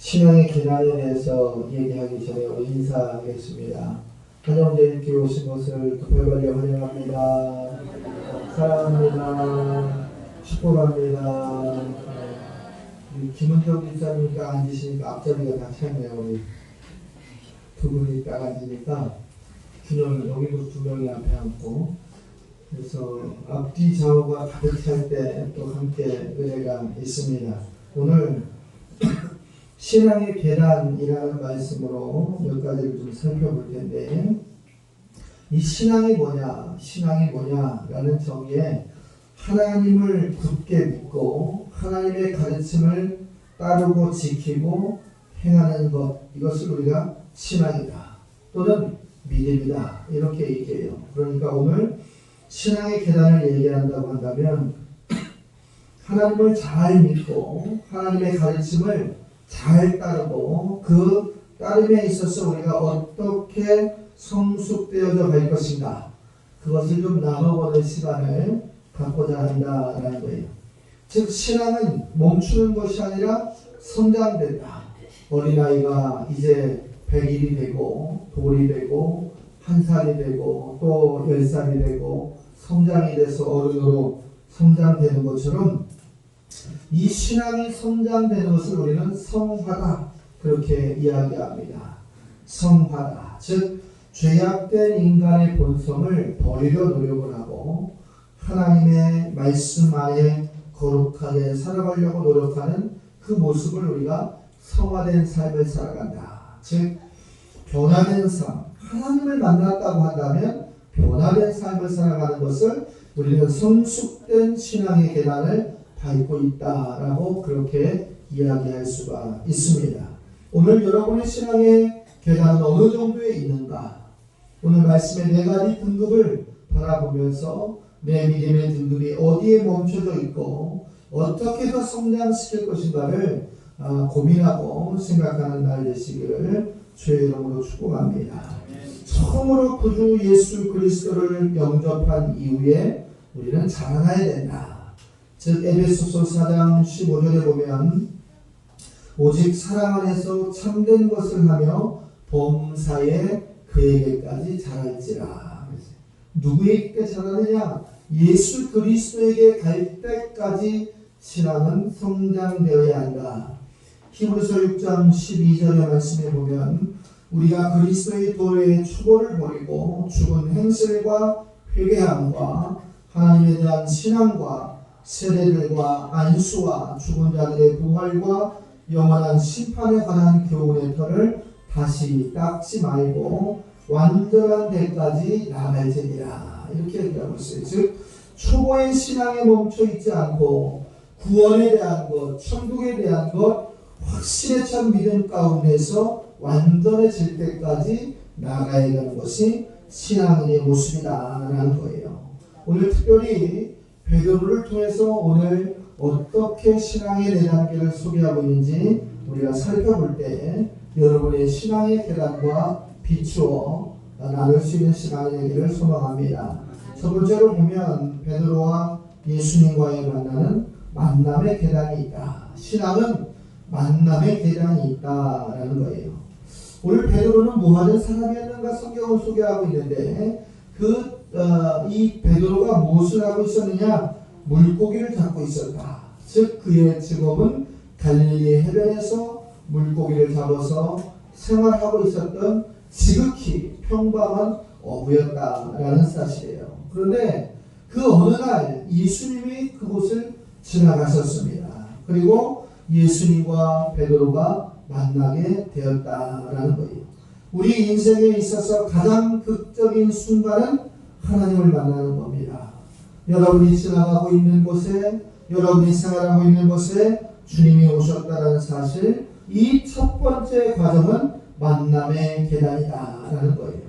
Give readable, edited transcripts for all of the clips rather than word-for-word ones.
신앙의 계단에 대해서 얘기하기 전에 우리 인사하겠습니다. 한영재님께 오신 것을 급하게 환영합니다. 사랑합니다. 축복합니다. 우리 김은정 집사님이니까 앉으시니까 앞자리가 다 찼네요. 우리 두 분이 딱 앉으니까 균형이 여기도 두 명이 앞에 앉고, 그래서 앞뒤 좌우가 가득 찰 때 또 함께 은혜가 있습니다. 오늘 신앙의 계단이라는 말씀으로 몇 가지를 좀 살펴볼 텐데, 이 신앙이 뭐냐, 신앙이 뭐냐라는 정의에 하나님을 굳게 믿고 하나님의 가르침을 따르고 지키고 행하는 것, 이것을 우리가 신앙이다 또는 믿음이다 이렇게 얘기해요. 그러니까 오늘 신앙의 계단을 얘기한다고 한다면 하나님을 잘 믿고 하나님의 가르침을 잘 따르고 그 따름에 있어서 우리가 어떻게 성숙되어져 갈 것인가, 그것을 좀 나눠보는 시간을 갖고자 한다라는 거예요. 즉 신앙은 멈추는 것이 아니라 성장된다. 어린아이가 이제 100일이 되고 돌이 되고 1살이 되고 또 10살이 되고 성장이 돼서 어른으로 성장되는 것처럼 이 신앙이 성장되는 것을 우리는 성화다 그렇게 이야기합니다. 성화다. 즉 죄악된 인간의 본성을 버리려 노력을 하고 하나님의 말씀 안에 거룩하게 살아가려고 노력하는 그 모습을 우리가 성화된 삶을 살아간다. 즉 변화된 삶, 하나님을 만났다고 한다면 변화된 삶을 살아가는 것을 우리는 성숙된 신앙의 계단을 밟고 있다라고 그렇게 이야기할 수가 있습니다. 오늘 여러분의 신앙의 계단은 어느 정도에 있는가? 오늘 말씀의 네 가지 등급을 바라보면서 내 믿음의 등급이 어디에 멈춰져 있고 어떻게 더 성장시킬 것인가를 고민하고 생각하는 날 되시기를 주의 이름으로 축복합니다. 처음으로 구주 예수 그리스도를 영접한 이후에 우리는 자라나야 된다. 즉 에베소서 4장 15절에 보면 오직 사랑 안에서 참된 것을 하며 범사에 그에게까지 자랄지라. 누구에게 자라느냐? 예수 그리스도에게 갈 때까지 신앙은 성장되어야 한다. 히브리서 6장 12절의 말씀에 보면 우리가 그리스도의 도의 추고를 버리고 죽은 행실과 회개함과 하나님에 대한 신앙과 세례들과 안수와 죽은 자들의 부활과 영원한 심판에 관한 교훈의 터를 다시 닦지 말고 완전한 데까지 나아갈지니라 이렇게 얘기하고 있어요. 즉 초보의 신앙에 멈춰 있지 않고 구원에 대한 것, 천국에 대한 것 확신에 찬 믿음 가운데서 완전해질 때까지 나아가야 하는 것이 신앙인의 모습이다라는 거예요. 오늘 특별히 베드로를 통해서 오늘 어떻게 신앙의 네 단계를 소개하고 있는지 우리가 살펴볼 때 여러분의 신앙의 계단과 비추어 나눌 수 있는 시간이 되기를 소망합니다. 첫 번째로 보면 베드로와 예수님과의 만남의 계단이 있다. 신앙은 만남의 계단이 있다라는 거예요. 오늘 베드로는 뭐하는 사람이었는가 성경을 소개하고 있는데 이 베드로가 무엇을 하고 있었느냐? 물고기를 잡고 있었다. 즉 그의 직업은 갈릴리 해변에서 물고기를 잡아서 생활하고 있었던 지극히 평범한 어부였다라는 사실이에요. 그런데 그 어느 날 예수님이 그곳을 지나가셨습니다. 그리고 예수님과 베드로가 만나게 되었다라는 거예요. 우리 인생에 있어서 가장 극적인 순간은 하나님을 만나는 겁니다. 여러분이 지나가고 있는 곳에, 여러분이 생활하고 있는 곳에 주님이 오셨다는 사실, 이 첫 번째 과정은 만남의 계단이다라는 거예요.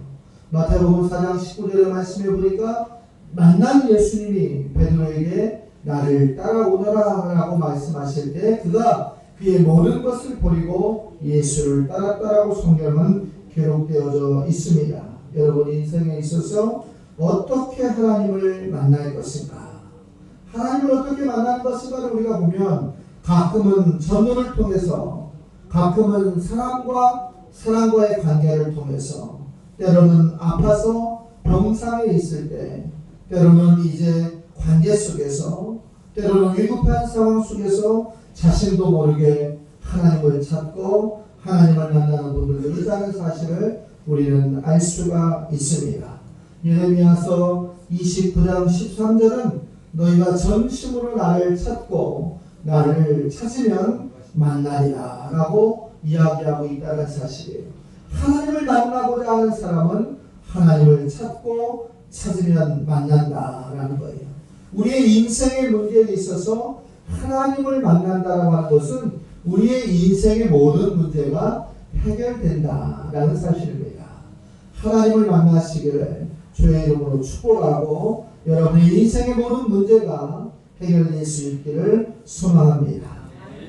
마태복음 4장 19절의 말씀에 보니까 만난 예수님이 베드로에게 나를 따라오너라 라고 말씀하실 때 그가 그의 모든 것을 버리고 예수를 따랐다라고 성경은 기록되어져 있습니다. 여러분 인생에 있어서 어떻게 하나님을 만날 것인가, 하나님을 어떻게 만날 것인가를 우리가 보면 가끔은 전도를 통해서 가끔은 사람과의 관계를 통해서, 때로는 아파서 병상에 있을 때, 때로는 이제 관계 속에서, 때로는 위급한 상황 속에서 자신도 모르게 하나님을 찾고 하나님을 만나는 분들도 있다는 사실을 우리는 알 수가 있습니다. 예레미야서 29장 13절은 너희가 전심으로 나를 찾고 나를 찾으면 만나리라 라고 이야기하고 있다는 사실이에요. 하나님을 만나고자 하는 사람은 하나님을 찾고 찾으면 만난다라는 거예요. 우리의 인생의 문제에 있어서 하나님을 만난다라고 하는 것은 우리의 인생의 모든 문제가 해결된다라는 사실입니다. 하나님을 만나시기를 주의 이름으로 축복하고 여러분의 인생의 모든 문제가 해결될 수 있기를 소망합니다.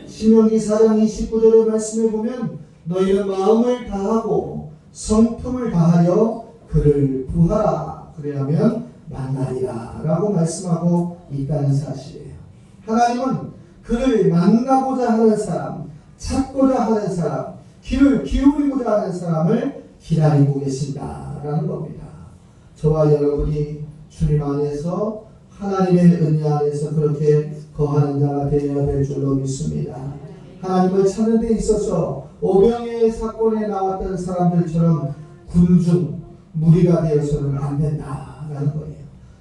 신명기 4장 29절의 말씀에 보면 너희는 마음을 다하고 성품을 다하여 그를 구하라 그래야면 만나리라 라고 말씀하고 있다는 사실이에요. 하나님은 그를 만나고자 하는 사람, 찾고자 하는 사람, 귀를 기울이고자 하는 사람을 기다리고 계신다라는 겁니다. 저와 여러분이 주님 안에서 하나님의 은혜 안에서 그렇게 거하는 자가 되어야 될 줄로 믿습니다. 하나님을 찾는 데 있어서 오병이의 사건에 나왔던 사람들처럼 군중, 무리가 되어서는 안 된다라는 거예요.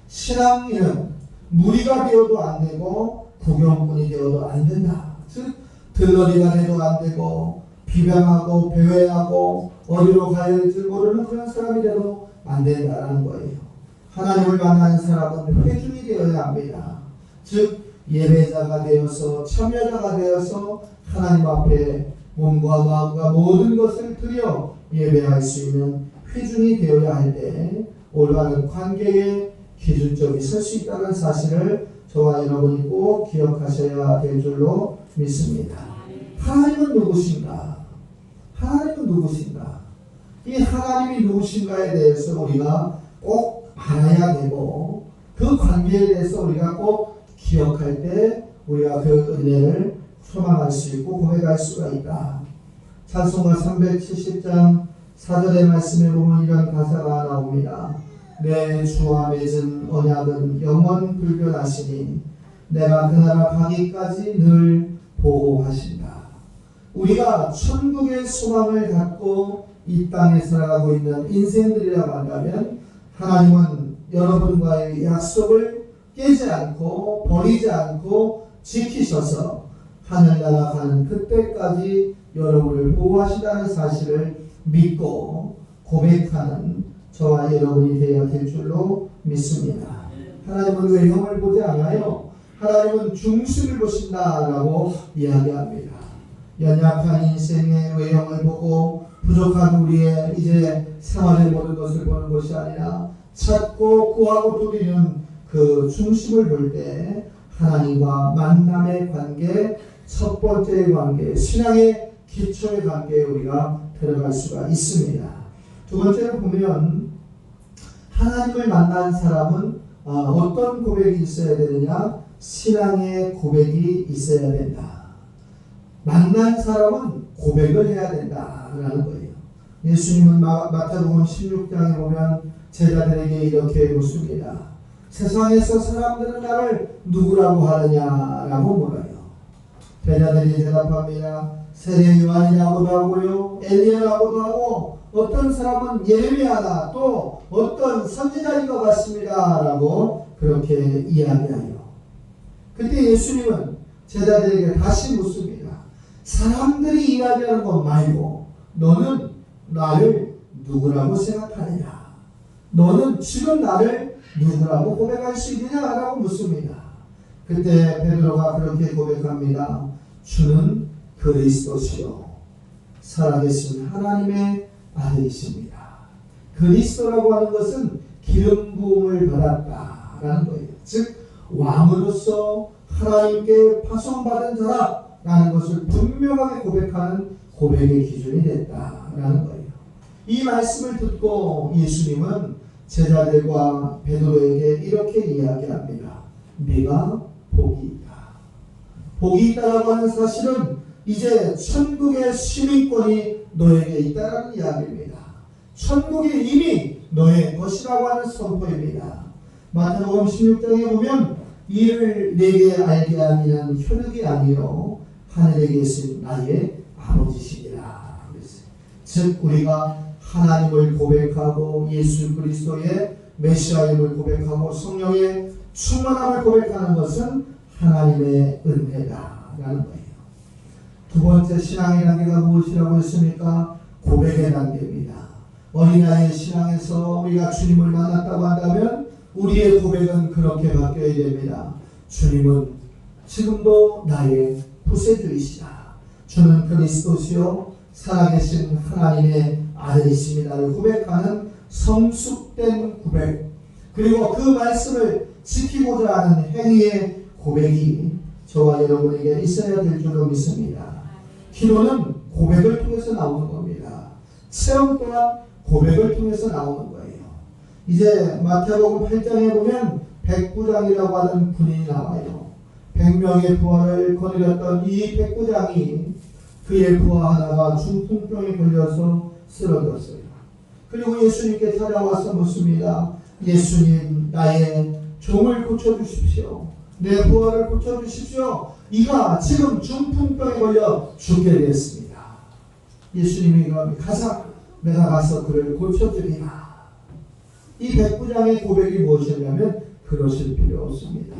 신앙인은 무리가 되어도 안 되고 구경꾼이 되어도 안 된다. 즉 들러리가 돼도 안 되고 비방하고 배회하고 어디로 가야 할지 모르는 그런 사람이 되어도 안 된다라는 거예요. 하나님을 만나는 사람은 회중이 되어야 합니다. 즉 예배자가 되어서 참여자가 되어서 하나님 앞에 몸과 마음과 모든 것을 드려 예배할 수 있는 회중이 되어야 할 때 올바른 관계의 기준점이 설 수 있다는 사실을 저와 여러분이 꼭 기억하셔야 될 줄로 믿습니다. 하나님은 누구신가? 하나님은 누구신가? 이 하나님이 누구신가에 대해서 우리가 꼭 알아야 되고 그 관계에 대해서 우리가 꼭 기억할 때 우리가 그 은혜를 소망할 수 있고 고백할 수가 있다. 찬송가 370장 4절의 말씀에 보면 이런 가사가 나옵니다. 내 주와 맺은 언약은 영원 불변하시니 내가 그 나라 가기까지 늘 보호하신다. 우리가 천국의 소망을 갖고 이 땅에 살아가고 있는 인생들이라고 한다면 하나님은 여러분과의 약속을 깨지 않고 버리지 않고 지키셔서 하늘나라 가는 그때까지 여러분을 보호하신다는 사실을 믿고 고백하는 저와 여러분이 되어야 될 줄로 믿습니다. 하나님은 외형을 보지 않아요. 하나님은 중심을 보신다라고 이야기합니다. 연약한 인생의 외형을 보고 부족한 우리의 이제 생활의 모든 것을 보는 것이 아니라 찾고 구하고 누리는 그 중심을 볼 때 하나님과 만남의 관계, 첫 번째의 관계, 신앙의 기초의 관계에 우리가 들어갈 수가 있습니다. 두 번째로 보면 하나님을 만난 사람은 어떤 고백이 있어야 되느냐? 신앙의 고백이 있어야 된다. 만난 사람은 고백을 해야 된다라는 거예요. 예수님은 마태복음 16장에 보면 제자들에게 이렇게 묻습니다. 세상에서 사람들은 나를 누구라고 하느냐라고 물어요. 제자들이 대답합니다. 세례 요한이라고도 하고요, 엘리야라고도 하고 어떤 사람은 예레미야나 또 어떤 선지자인 것 같습니다 라고 그렇게 이야기해요. 그때 예수님은 제자들에게 다시 묻습니다. 사람들이 이야기하는 것 말고 너는 나를 누구라고 생각하느냐? 너는 지금 나를 누구라고 고백할 수 있느냐라고 묻습니다. 그때 베드로가 그렇게 고백합니다. 주는 그리스도시요 살아계신 하나님의 아들이십니다. 그리스도라고 하는 것은 기름 부음을 받았다라는 거예요. 즉 왕으로서 하나님께 파송받은 자라라는 것을 분명하게 고백하는 고백의 기준이 됐다라는 거예요. 이 말씀을 듣고 예수님은 제자들과 베드로에게 이렇게 이야기합니다. 네가 복이 있다. 복이 있다라고 하는 사실은 이제 천국의 시민권이 너에게 있다는 이야기입니다. 천국이 이미 너의 것이라고 하는 선포입니다. 마태복음 16장에 보면 이를 내게 알게 하니는 혈육이 아니요 하늘에 계신 나의 아버지시니라. 즉 우리가 하나님을 고백하고 예수 그리스도의 메시아임을 고백하고 성령의 충만함을 고백하는 것은 하나님의 은혜다라는 거예요. 두 번째 신앙의 단계가 무엇이라고 했습니까? 고백의 단계입니다. 어린아이의 신앙에서 우리가 주님을 만났다고 한다면 우리의 고백은 그렇게 바뀌어야 됩니다. 주님은 지금도 나의 구세주이시다. 주는 그리스도시요 살아계신 하나님의 아들이십니다를 고백하는 성숙된 고백, 그리고 그 말씀을 지키고자 하는 행위의 고백이 저와 여러분에게 있어야 될 줄로 믿습니다. 기도는 고백을 통해서 나오는 겁니다. 체험 또한 고백을 통해서 나오는 거예요. 이제 마태복음 8장에 보면 백부장이라고 하는 군인이 나와요. 100명의 부하를 거느렸던 이 백부장이 그의 부하 하나가 중풍병에 걸려서 쓰러졌어요. 그리고 예수님께 찾아와서 묻습니다. 예수님, 나의 종을 고쳐주십시오. 내 부하를 고쳐주십시오. 이가 지금 중풍병에 걸려 죽게 됐습니다. 예수님이 가자, 내가 가서 그를 고쳐주리라. 이 백부장의 고백이 무엇이냐면 그러실 필요 없습니다.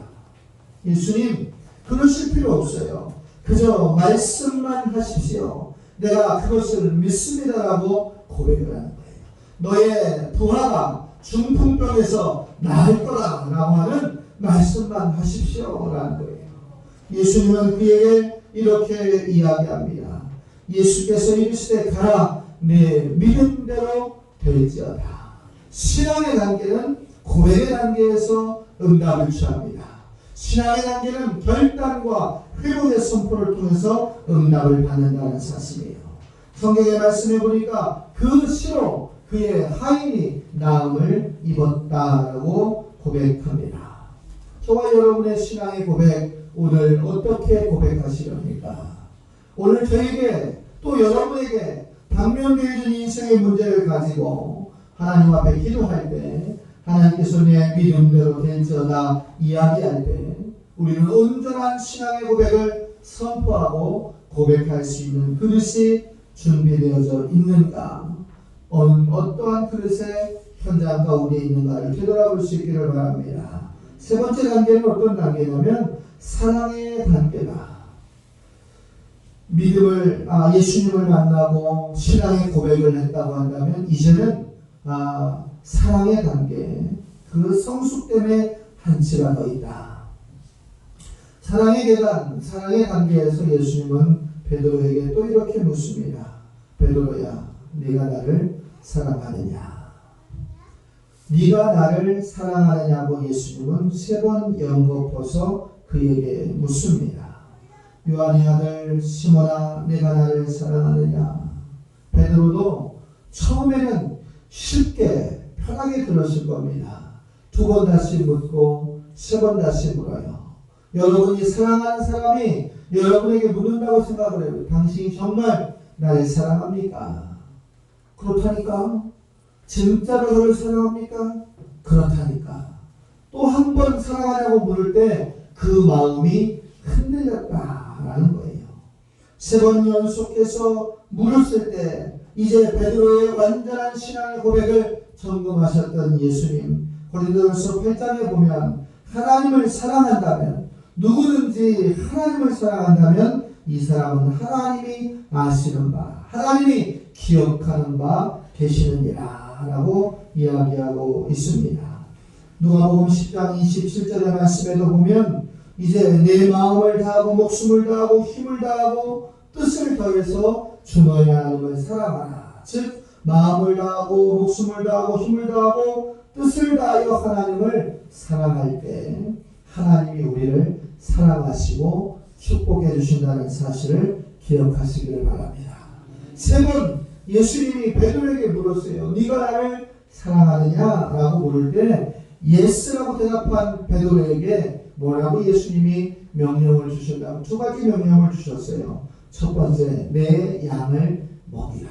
예수님, 그러실 필요 없어요. 그저 말씀만 하십시오. 내가 그것을 믿습니다라고 고백을 하는 거예요. 너의 부하가 중풍병에서 나을 거라고 하는 말씀만 하십시오라는 거예요. 예수님은 그에게 이렇게 이야기합니다. 예수께서 이르시되 가라, 내 믿음대로 될지어다. 신앙의 단계는 고백의 단계에서 응답을 취합니다. 신앙의 단계는 결단과 회복의 선포를 통해서 응답을 받는다는 사실이에요. 성경의 말씀에 보니까 그 시로 그의 하인이 나음을 입었다라고 고백합니다. 저와 여러분의 신앙의 고백, 오늘 어떻게 고백하시렵니까? 오늘 저에게 또 여러분에게 당면되어진 인생의 문제를 가지고 하나님 앞에 기도할 때, 하나님께서 내 믿음대로 될지어다 이야기할 때 우리는 온전한 신앙의 고백을 선포하고 고백할 수 있는 그릇이 준비되어져 있는가, 어떠한 그릇의 현장 가운데 있는가를 되돌아볼 수 있기를 바랍니다. 세 번째 단계는 어떤 단계냐면 사랑의 단계다. 예수님을 만나고 신앙의 고백을 했다고 한다면 이제는 사랑의 단계, 그 성숙됨의 한치가 더 있다. 사랑의 계단, 사랑의 단계에서 예수님은 베드로에게 또 이렇게 묻습니다. 베드로야, 네가 나를 사랑하느냐? 네가 나를 사랑하느냐고 예수님은 3번 연거푸서 그에게 묻습니다. 요한의 아들 시몬아, 내가 나를 사랑하느냐? 베드로도 처음에는 쉽게 편하게 들었을 겁니다. 2번 다시 묻고 3번 다시 물어요. 여러분이 사랑하는 사람이 여러분에게 묻는다고 생각을 해요. 당신이 정말 나를 사랑합니까? 그렇다니까? 진짜로 저를 사랑합니까? 그렇다니까? 또 한 번 사랑하냐고 물을 때 그 마음이 흔들렸다라는 거예요. 3번 연속해서 물었을 때 이제 베드로의 완전한 신앙의 고백을 점검하셨던 예수님, 고린도전서 8장에 보면 하나님을 사랑한다면, 누구든지 하나님을 사랑한다면 이 사람은 하나님이 아시는 바, 하나님이 기억하는 바 되시느니라 라고 이야기하고 있습니다. 누가복음 10장 27절의 말씀에도 보면 이제 내 마음을 다하고 목숨을 다하고 힘을 다하고 뜻을 더해서 주 너의 하나님을 사랑하라. 즉 마음을 다하고 목숨을 다하고 힘을 다하고 뜻을 다하여 하나님을 사랑할 때 하나님이 우리를 사랑하시고 축복해 주신다는 사실을 기억하시기를 바랍니다. 3번 예수님이 베드로에게 물었어요. 네가 나를 사랑하느냐라고 물을 때 예스라고 대답한 베드로에게 뭐라고 예수님이 명령을 주셨다면 2가지 명령을 주셨어요. 첫 번째, 내 양을 먹이라.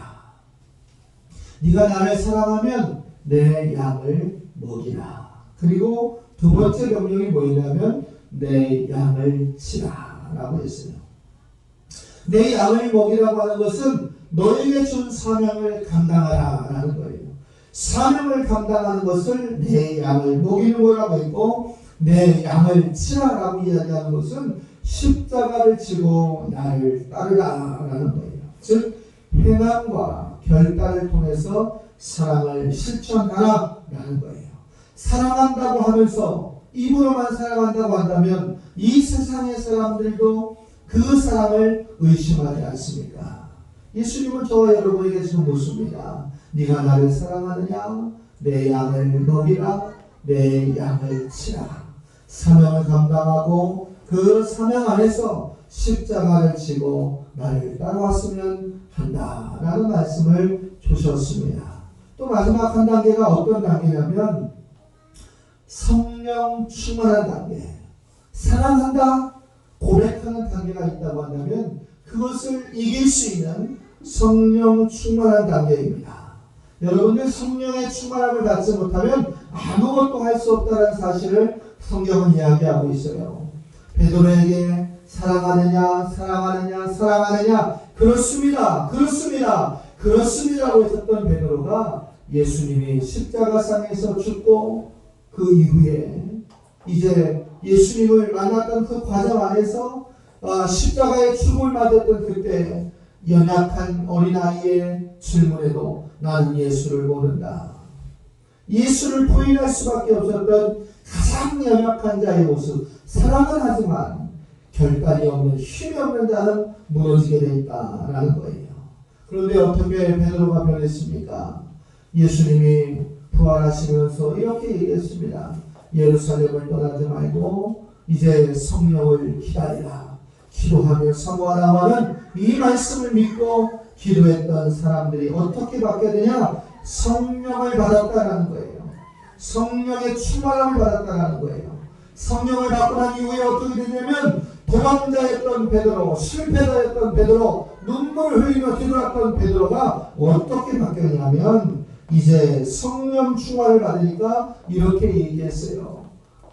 네가 나를 사랑하면 내 양을 먹이라. 그리고 두 번째 명령이 뭐냐면 내 양을 치라 라고 했어요. 내 양을 먹이라고 하는 것은 너에게 준 사명을 감당하라 라는 거예요. 사명을 감당하는 것을 내 양을 먹이는 거라고 했고, 내 양을 치라라고 이야기하는 것은 십자가를 지고 나를 따르라 라는 거예요. 즉 행함과 결단을 통해서 사랑을 실천하라 라는 거예요. 사랑한다고 하면서 입으로만 사랑한다고 한다면 이 세상의 사람들도 그 사랑을 의심하지 않습니까? 예수님은 저와 여러분에게 지금 묻습니다. 네가 나를 사랑하느냐? 내 양을 먹이라. 내 양을 치라. 사명을 감당하고 그 사명 안에서 십자가를 지고 나를 따라왔으면 한다 라는 말씀을 주셨습니다. 또 마지막 한 단계가 어떤 단계냐면 성령 충만한 단계. 사랑한다 고백하는 단계가 있다고 한다면 그것을 이길 수 있는 성령 충만한 단계입니다. 여러분들 성령의 충만함을 받지 못하면 아무것도 할 수 없다는 사실을 성경은 이야기하고 있어요. 베드로에게 사랑하느냐 사랑하느냐 사랑하느냐 그렇습니다 그렇습니다 그렇습니다라고 했었던 베드로가 예수님이 십자가상에서 죽고 그 이후에 이제 예수님을 만났던 그 과정 안에서 십자가의 죽음을 맞았던 그때 연약한 어린아이의 질문에도 나는 예수를 모른다. 예수를 부인할 수밖에 없었던 가장 연약한 자의 모습. 사랑은 하지만 결단이 없는 힘이 없는 자는 무너지게 돼 있다라는 거예요. 그런데 어떻게 베드로가 변했습니까? 예수님이 부활하시면서 이렇게 얘기했습니다. 예루살렘을 떠나지 말고 이제 성령을 기다리라. 기도하며 사모하라는 이 말씀을 믿고 기도했던 사람들이 어떻게 받게 되냐? 성령을 받았다는 거예요. 성령의 충만함을 받았다는 거예요. 성령을 받고 난 이후에 어떻게 되냐면 도망자였던 베드로, 실패자였던 베드로, 눈물을 흘리며 뒤돌았던 베드로가 어떻게 바뀌었냐면 이제 성령 충만을 받으니까 이렇게 얘기했어요.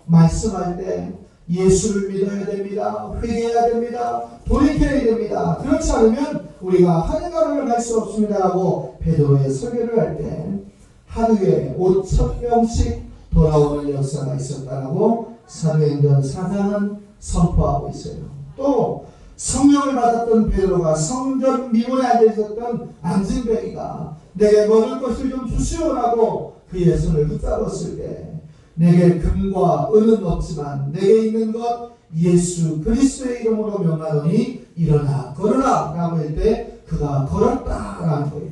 말씀할 때 예수를 믿어야 됩니다. 회개해야 됩니다. 돌이켜야 됩니다. 그렇지 않으면 우리가 하늘나라를 갈 수 없습니다라고 베드로의 설교를 할 때 하루에 5,000명씩 돌아오는 역사가 있었다라고 사도행전 4장은 선포하고 있어요. 또 성령을 받았던 베드로가 성전 미문에 앉아 있었던 안진뱅이가 내게 먹을 것을 좀 주시오라고 그의 손을 붙잡았을 때 내게 금과 은은 없지만 내게 있는 것 예수 그리스도의 이름으로 명하노니 일어나 걸으라 라고 할 때 그가 걸었다라는 거예요.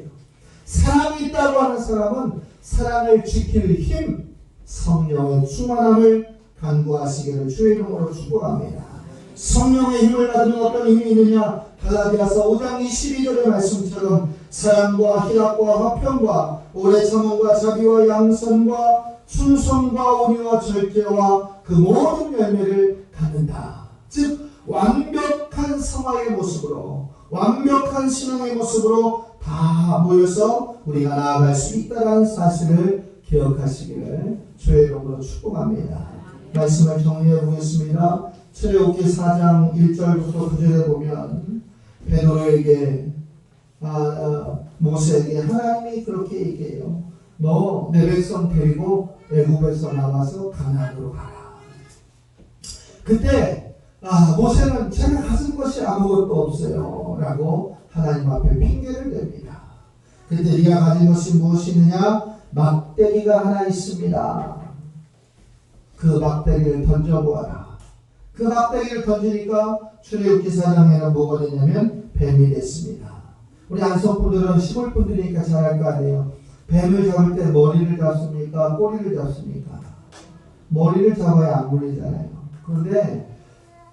사랑이 있다고 하는 사람은 사랑을 지킬 힘, 성령의 충만함을 간구하시기를 주의 이름으로 축복합니다. 성령의 힘을 받으면 어떤 힘이 있느냐? 갈라디아서 5장 22절의 말씀처럼 사랑과 희락과 화평과 오래 참음과 자비와 양선과 충성과 온유와 절제와 그 모든 열매를 갖는다. 즉 완벽한 성화의 모습으로 완벽한 신앙의 모습으로 다 모여서 우리가 나아갈 수 있다는 사실을 기억하시기를 주의 이름으로 축복합니다. 말씀을 정리해 보겠습니다. 출애굽기 4장 1절부터 9절에 보면 베드로에게 모세에게 하나님이 그렇게 얘기해요. 너 내 백성 데리고 애굽에서 나와서 가나안으로 가라. 그때 모세는 제가 가진 것이 아무것도 없어요 라고 하나님 앞에 핑계를 댑니다. 그때 네가 가진 것이 무엇이느냐? 막대기가 하나 있습니다. 그 막대기를 던져보아라. 그 막대기를 던지니까 출애굽기 4장에는 뭐가 됐냐면 뱀이 됐습니다. 우리 안성분들은 시골분들이니까 잘 알 거 아니에요. 뱀을 잡을 때 머리를 잡습니까? 꼬리를 잡습니까? 머리를 잡아야 안 물리잖아요. 그런데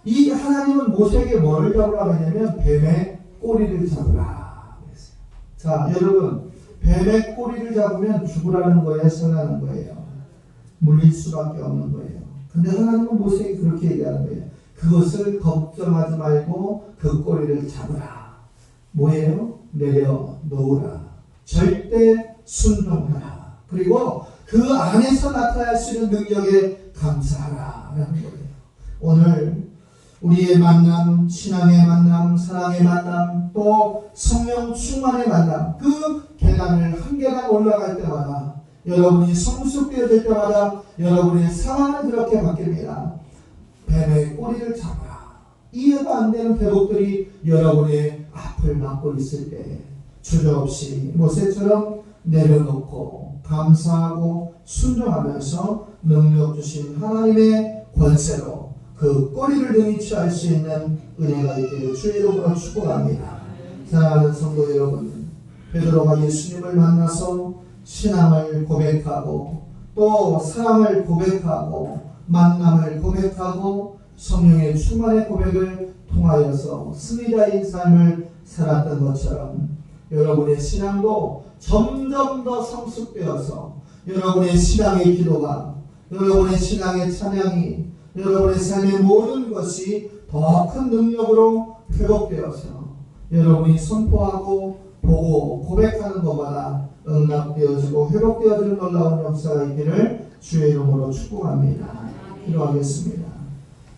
이 하나님은 모세에게 뭐를 잡으라고 했냐면 뱀의 꼬리를 잡으라 그랬어요. 자, 여러분, 뱀의 꼬리를 잡으면 죽으라는 거예요? 살라는 거예요? 물릴 수밖에 없는 거예요. 근데 하나님은 모세에게 그렇게 얘기하는 거예요. 그것을 걱정하지 말고 그 꼬리를 잡으라. 뭐예요? 내려놓으라. 절대 순종하라. 그리고 그 안에서 나타날 수 있는 능력에 감사하라 라는 거예요. 오늘 우리의 만남, 신앙의 만남, 사랑의 만남, 또 성령 충만의 만남, 그 계단을 한 계단 올라갈 때마다, 여러분이 성숙되어질 때마다 여러분의 상황은 그렇게 바뀝니다. 뱀의 꼬리를 잡아라. 이해가 안 되는 대복들이 여러분의 앞을 막고 있을 때 주저없이 모세처럼 내려놓고 감사하고 순종하면서 능력 주신 하나님의 권세로 그 꼬리를 능히 취할 수 있는 은혜가 있기를 주의 이름으로 축복합니다. 사랑하는 성도 여러분, 베드로가 예수님을 만나서 신앙을 고백하고 또 사랑을 고백하고 만남을 고백하고 성령의 충만의 고백을 통하여서 승리자인 삶을 살았던 것처럼 여러분의 신앙도 점점 더 성숙되어서 여러분의 신앙의 기도가, 여러분의 신앙의 찬양이, 여러분의 삶의 모든 것이 더 큰 능력으로 회복되어서 여러분이 선포하고 보고 고백하는 것마다 응답되어지고 회복되어지는 놀라운 역사가 있기를 주의 이름으로 축복합니다. 기도하겠습니다.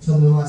전능하신